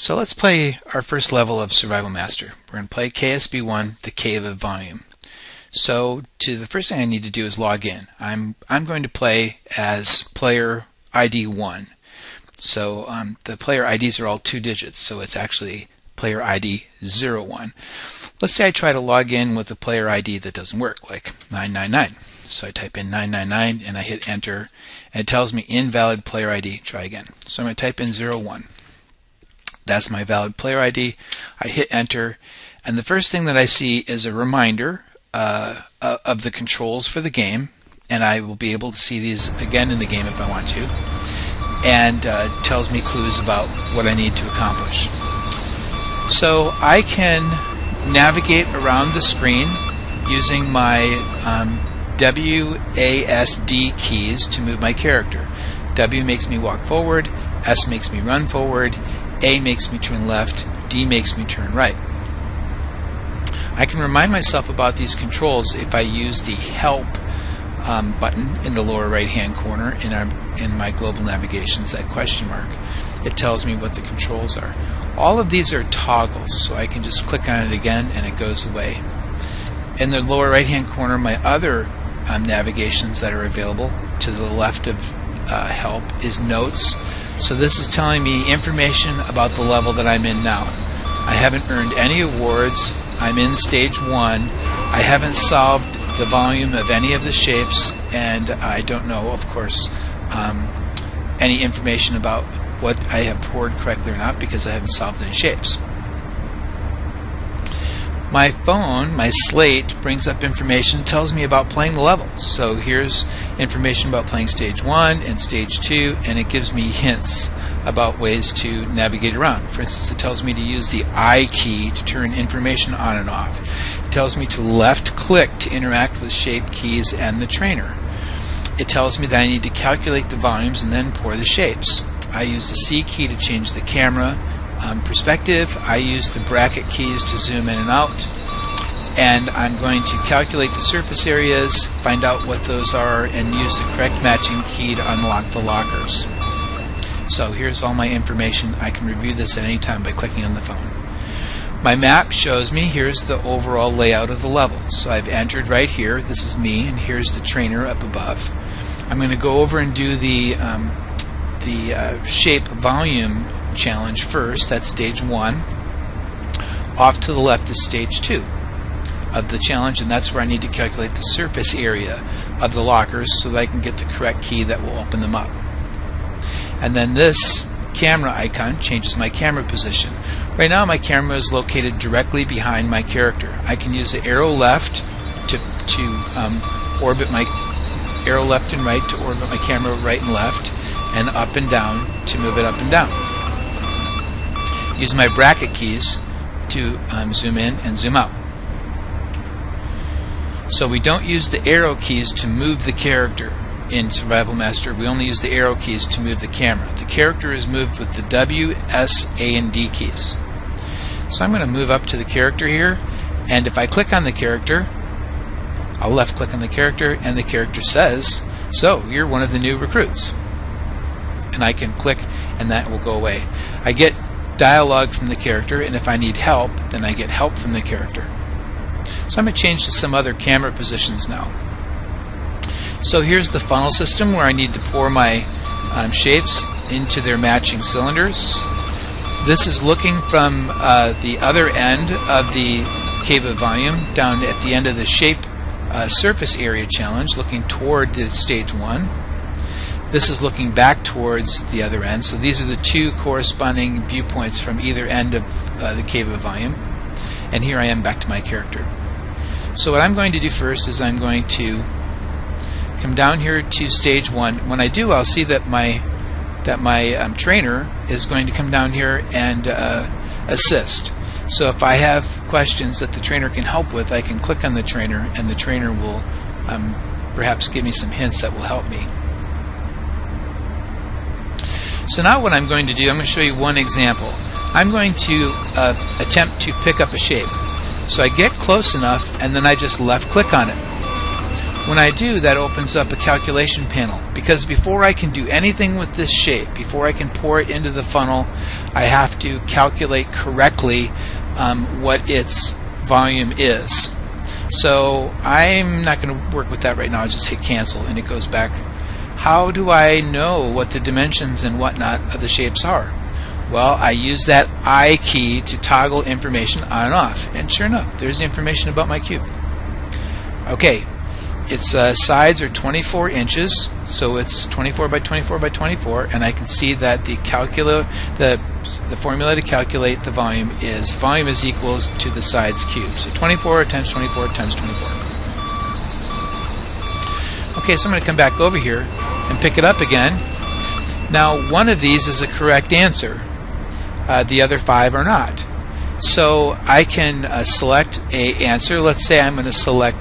So let's play our first level of Survival Master. We're going to play KSB1, the Cave of Volume. So the first thing I need to do is log in. I'm going to play as player ID 1. So the player IDs are all 2 digits, so it's actually player ID 01. Let's say I try to log in with a player ID that doesn't work, like 999. So I type in 999 and I hit enter, and it tells me invalid player ID. Try again. So I'm going to type in 01. That's my valid player ID. I hit enter, and the first thing that I see is a reminder of the controls for the game, and I will be able to see these again in the game if I want to, and tells me clues about what I need to accomplish. So I can navigate around the screen using my WASD keys to move my character. W makes me walk forward, S makes me run forward, A makes me turn left, D makes me turn right. I can remind myself about these controls if I use the Help button in the lower right hand corner in my global navigations, that question mark. It tells me what the controls are. All of these are toggles, so I can just click on it again and it goes away. In the lower right hand corner, my other navigations that are available to the left of Help is Notes. So this is telling me information about the level that I'm in now. I haven't earned any awards. I'm in stage 1. I haven't solved the volume of any of the shapes, and I don't know, of course, any information about what I have poured correctly or not, because I haven't solved any shapes. My phone, my slate, brings up information, tells me about playing the level. So here's information about playing stage 1 and stage 2, and it gives me hints about ways to navigate around. For instance, it tells me to use the I key to turn information on and off. It tells me to left click to interact with shape keys and the trainer. It tells me that I need to calculate the volumes and then pour the shapes. I use the C key to change the camera perspective. I use the bracket keys to zoom in and out, and I'm going to calculate the surface areas, find out what those are, and use the correct matching key to unlock the lockers. So here's all my information. I can review this at any time by clicking on the phone. My map shows me here's the overall layout of the level. So I've entered right here. This is me, and here's the trainer up above. I'm going to go over and do the shape volume challenge first. That's stage 1. Off to the left is stage 2 of the challenge, and that's where I need to calculate the surface area of the lockers so that I can get the correct key that will open them up. And then this camera icon changes my camera position. Right now my camera is located directly behind my character. I can use the arrow left to orbit my arrow left and right to orbit my camera right and left, and up and down to move it up and down. Use my bracket keys to zoom in and zoom out. So we don't use the arrow keys to move the character in Survival Master. We only use the arrow keys to move the camera. The character is moved with the W, S, A, and D keys. So I'm going to move up to the character here, and if I click on the character, I'll left click on the character, and the character says, "So you're one of the new recruits." And I can click and that will go away. I get dialogue from the character, and if I need help, then I get help from the character. So I'm going to change to some other camera positions now. So here's the funnel system where I need to pour my shapes into their matching cylinders. This is looking from the other end of the Cave of Volume, down at the end of the shape surface area challenge, looking toward the stage 1. This is looking back towards the other end. So these are the 2 corresponding viewpoints from either end of the Cave of Volume. And here I am back to my character. So what I'm going to do first is I'm going to come down here to stage 1. When I do, I'll see that my trainer is going to come down here and assist. So if I have questions that the trainer can help with, I can click on the trainer, and the trainer will perhaps give me some hints that will help me. So now what I'm going to do, I'm going to show you one example. I'm going to attempt to pick up a shape. So I get close enough, and then I just left click on it. When I do, that opens up a calculation panel, because before I can do anything with this shape, before I can pour it into the funnel, I have to calculate correctly what its volume is. So I'm not going to work with that right now. I'll just hit cancel and it goes back. How do I know what the dimensions and whatnot of the shapes are? Well, I use that I key to toggle information on and off, and sure enough, there's the information about my cube. Okay, its sides are 24 inches, so it's 24 by 24 by 24, and I can see that the formula to calculate the volume is equals to the sides cubed. So 24 times 24 times 24. Okay, so I'm going to come back over here and pick it up again. Now, one of these is a correct answer. The other 5 are not. So I can select a answer. Let's say I'm going to select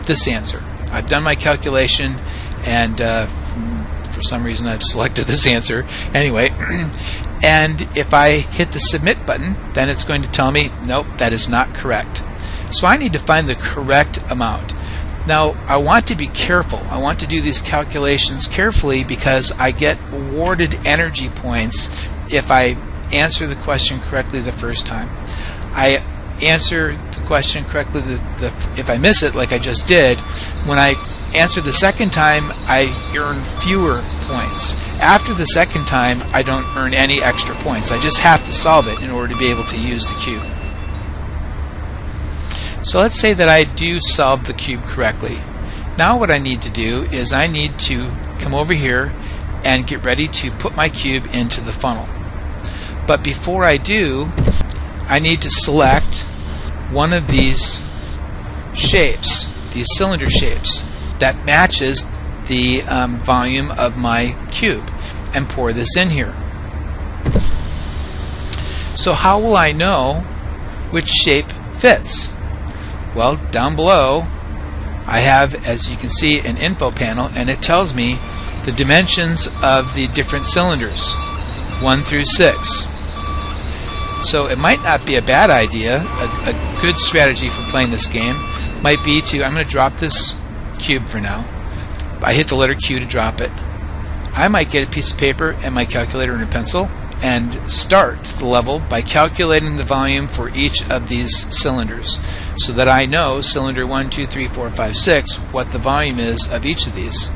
this answer. I've done my calculation, and for some reason I've selected this answer anyway. And if I hit the submit button, then it's going to tell me, nope, that is not correct. So I need to find the correct amount. Now, I want to be careful. I want to do these calculations carefully because I get awarded energy points if I answer the question correctly the first time. I answer the question correctly if I miss it, like I just did. When I answer the second time, I earn fewer points. After the second time, I don't earn any extra points. I just have to solve it in order to be able to use the cube. So let's say that I do solve the cube correctly. Now what I need to do is I need to come over here and get ready to put my cube into the funnel. But before I do, I need to select one of these shapes, these cylinder shapes, that matches the volume of my cube, and pour this in here. So how will I know which shape fits? Well, down below I have, as you can see, an info panel, and it tells me the dimensions of the different cylinders, 1 through 6. So it might not be a bad idea. A good strategy for playing this game might be to, I'm going to drop this cube for now. I hit the letter Q to drop it. I might get a piece of paper and my calculator and a pencil and start the level by calculating the volume for each of these cylinders, so that I know cylinder 1, 2, 3, 4, 5, 6 what the volume is of each of these.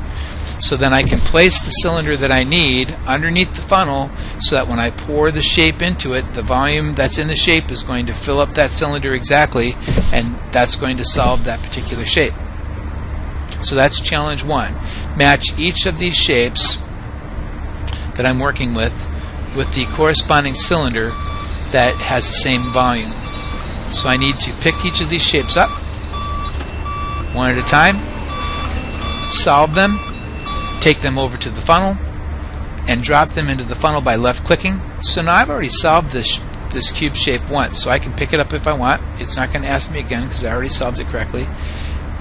So then I can place the cylinder that I need underneath the funnel, so that when I pour the shape into it, the volume that's in the shape is going to fill up that cylinder exactly, and that's going to solve that particular shape. So that's challenge 1. Match each of these shapes that I'm working with the corresponding cylinder that has the same volume. So I need to pick each of these shapes up one at a time, solve them, take them over to the funnel, and drop them into the funnel by left clicking. So now I've already solved this cube shape once, so I can pick it up if I want. It's not going to ask me again because I already solved it correctly.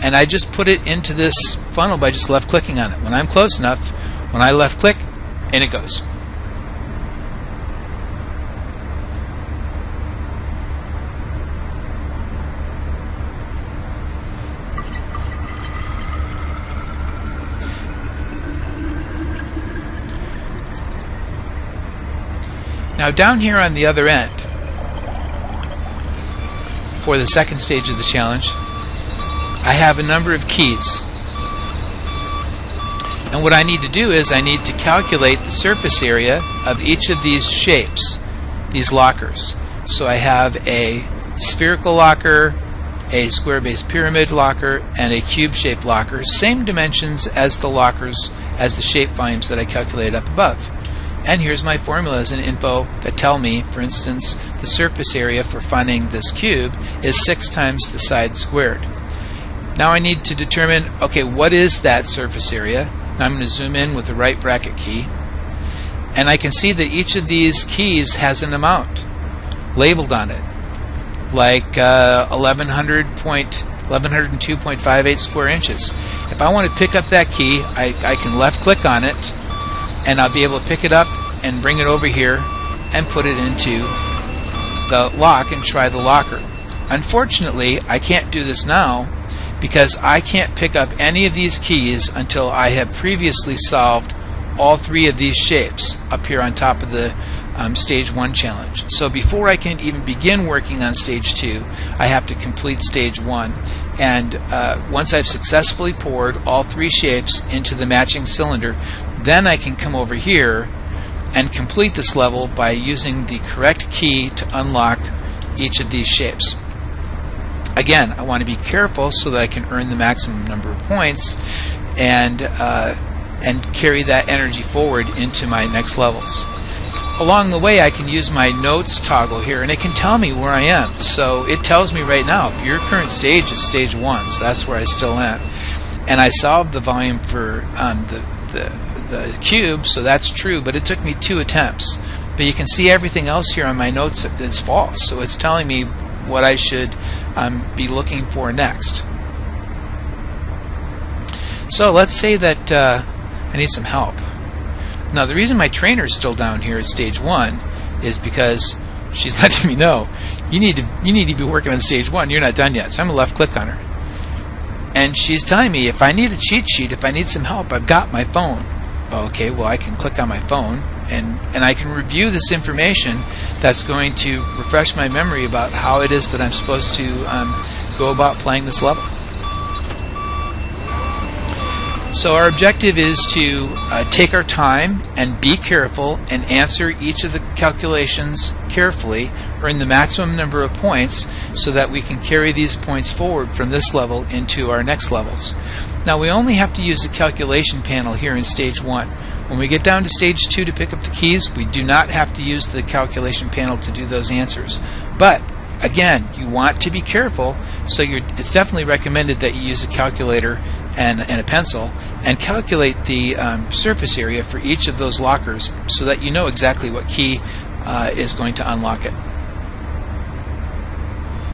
And I just put it into this funnel by just left clicking on it. When I'm close enough, when I left click, in it goes. Now down here on the other end, for the second stage of the challenge, I have a number of keys. And what I need to do is I need to calculate the surface area of each of these shapes, these lockers. So I have a spherical locker, a square-based pyramid locker, and a cube-shaped locker, same dimensions as the lockers, as the shape volumes that I calculated up above. And here's my formulas and info that tell me, for instance, the surface area for finding this cube is 6 times the side squared. Now I need to determine, okay, what is that surface area? Now I'm going to zoom in with the right bracket key, and I can see that each of these keys has an amount labeled on it, like 1102.58 square inches. If I want to pick up that key, I can left click on it, and I'll be able to pick it up and bring it over here and put it into the lock and try the locker. Unfortunately, I can't do this now because I can't pick up any of these keys until I have previously solved all 3 of these shapes up here on top of the stage 1 challenge. So before I can even begin working on stage 2, I have to complete stage 1. And once I've successfully poured all 3 shapes into the matching cylinder, then I can come over here and complete this level by using the correct key to unlock each of these shapes. Again, I want to be careful so that I can earn the maximum number of points and carry that energy forward into my next levels. Along the way, I can use my notes toggle here, and it can tell me where I am. So it tells me right now, your current stage is stage 1, so that's where I still am. And I solved the volume for the cube, so that's true, but it took me 2 attempts. But you can see everything else here on my notes is false, so it's telling me what I should be looking for next. So let's say that I need some help. Now the reason my trainer is still down here at stage 1 is because she's letting me know you need to be working on stage 1. You're not done yet. So I'm gonna left click on her, and she's telling me if I need a cheat sheet, if I need some help, I've got my phone. Okay, well I can click on my phone and I can review this information that's going to refresh my memory about how it is that I'm supposed to go about playing this level. So our objective is to take our time and be careful and answer each of the calculations carefully, earn the maximum number of points so that we can carry these points forward from this level into our next levels. Now we only have to use the calculation panel here in stage 1. When we get down to stage 2 to pick up the keys, we do not have to use the calculation panel to do those answers. But again, you want to be careful, so it's definitely recommended that you use a calculator and a pencil and calculate the surface area for each of those lockers so that you know exactly what key is going to unlock it.